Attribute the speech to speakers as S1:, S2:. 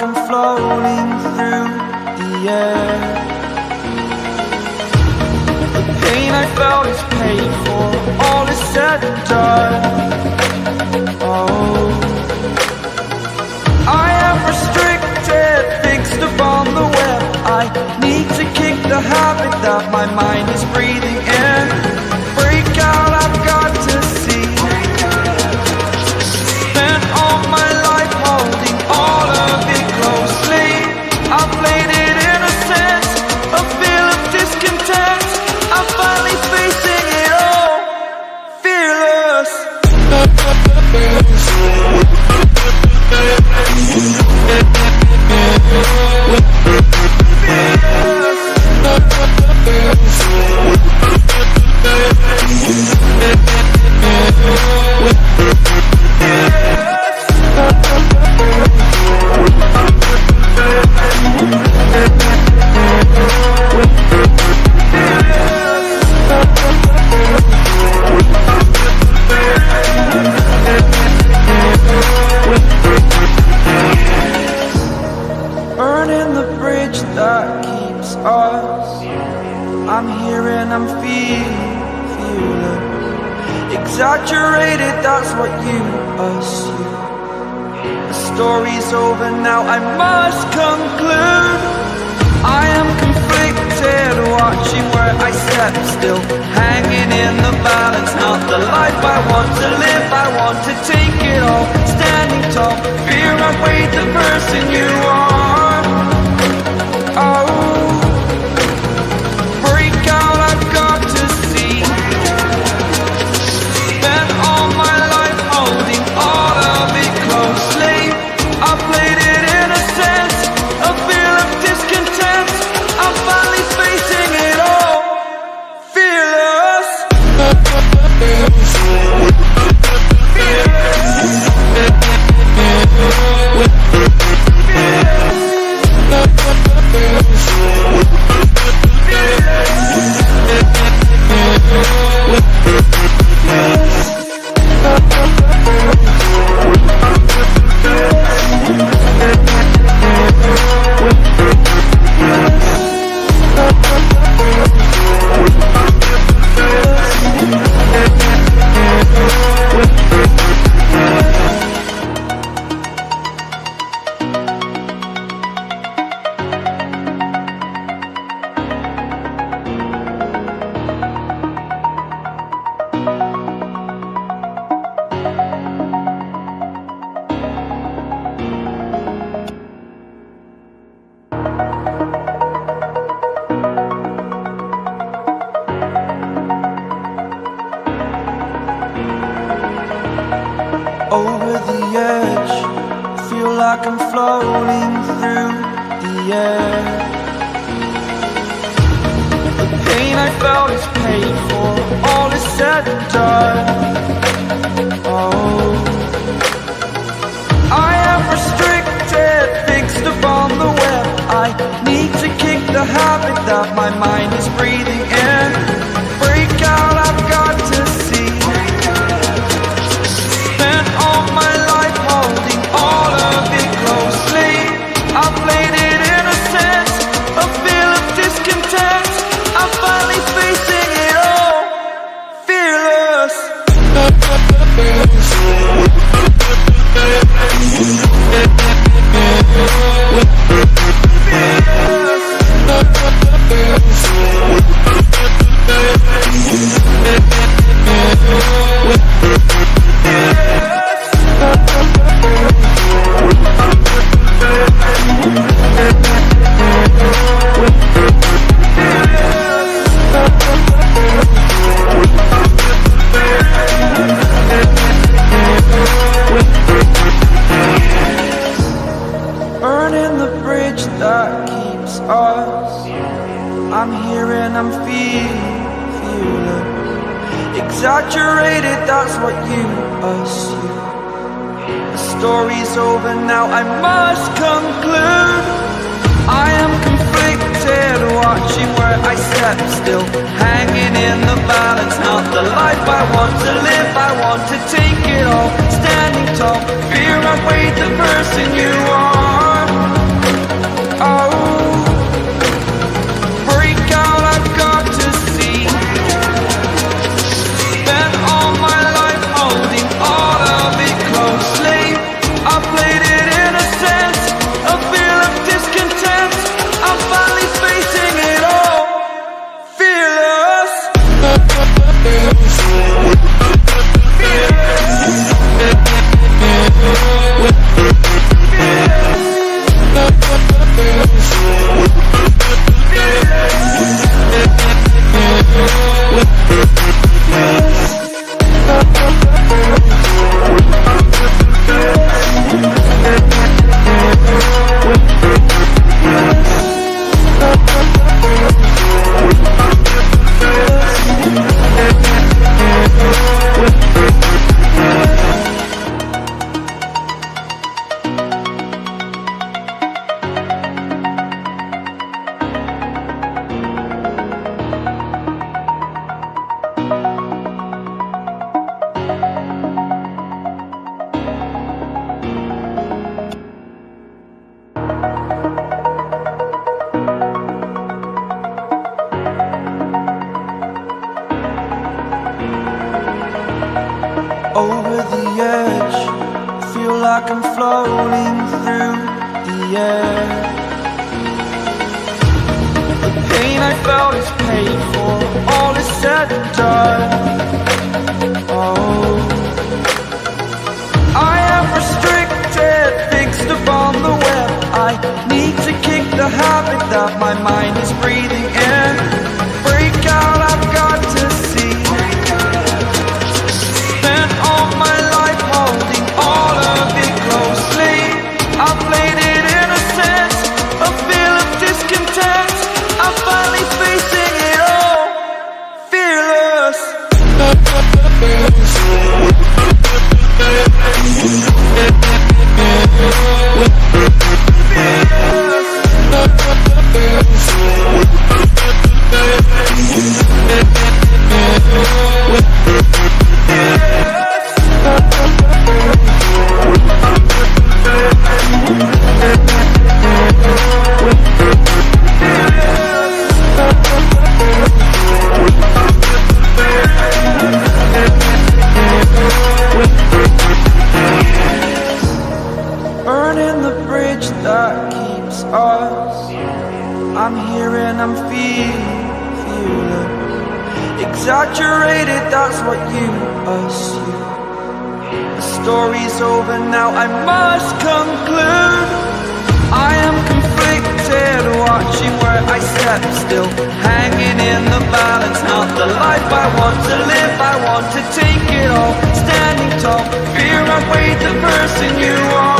S1: I'm floating through the air. The pain I felt is paid for, all is said and done. Oh, I am restricted, fixed upon the web. I need to kick the habit that my mind is breathing in. Break out, I've got to see. Spent all my life holding all of it closely. I played it innocent, a feel of discontent. I'm finally facing it all, fearless. Burning the bridge that keeps us. I'm here and I'm feeling exaggerated, that's what you assume. The story's over now, I must conclude. I am conflicted, watching where I step still, hanging in the balance. Not the life I want to live, I want to take it all. Standing tall, fear outweighed the person you are. Oh, break out, I've got to see. Spent all my life holding all of it closely. I played it innocent, a feel of discontent. I'm finally facing it all, fearless. Over the edge, feel like I'm floating through the air. The pain I felt is paid for, all is said and done. Oh, I am restricted, fixed upon the web. I need to kick the habit that my mind is breathing in. Break out, I've got to see. Spent all my life holding all of it closely. I played it innocent, a feel of discontent. I'm finally facing it all, fearless. Burning the bridge that keeps us. I'm here and I'm feeling exaggerated, that's what you assume. The story's over now, I must conclude. I am conflicted, watching where I step still, hanging in the balance. Not the life I want to live, I want to take it all. Standing tall, fear outweighed the person you are. like I'm floating through the air. The pain I felt is paid for, all is said and done. Oh, I am restricted, fixed upon the web. I need to kick the habit that my mind is breathing in. Break out, I've got to see. Spent all my life holding all of it closely. I played it innocent, a feel of discontent. I'm finally facing it all, fearless. Burning the bridge that keeps us. I'm here and I'm feeling fearless. Exaggerated, that's what you assume. The story's over now, I must conclude. I am conflicted, watching where I step still, hanging in the balance. Not the life I want to live, I want to take it all. Standing tall, fear I weighed the person you are.